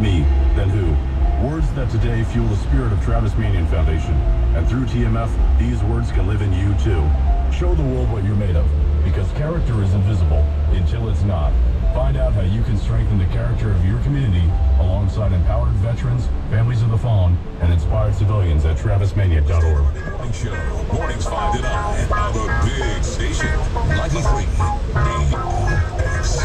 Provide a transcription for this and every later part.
me, then who? Words that today fuel the spirit of Travis Manion Foundation. And through TMF, these words can live in you too. Show the world what you're made of, because character is invisible until it's not. Find out how you can strengthen the character of your community alongside empowered veterans, families of the fallen, and inspired civilians at travismania.org. Morning show, mornings 5 to 9, on the big station, 93 DLX.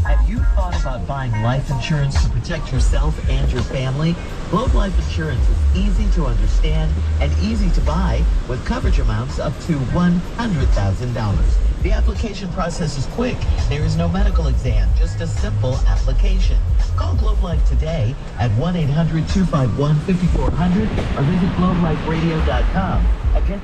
Have you thought about buying life insurance to protect yourself and your family? Globe Life Insurance is easy to understand and easy to buy with coverage amounts up to $100,000. The application process is quick. There is no medical exam, just a simple application. Call Globe Life today at 1-800-251-5400 or visit globeliferadio.com. Again.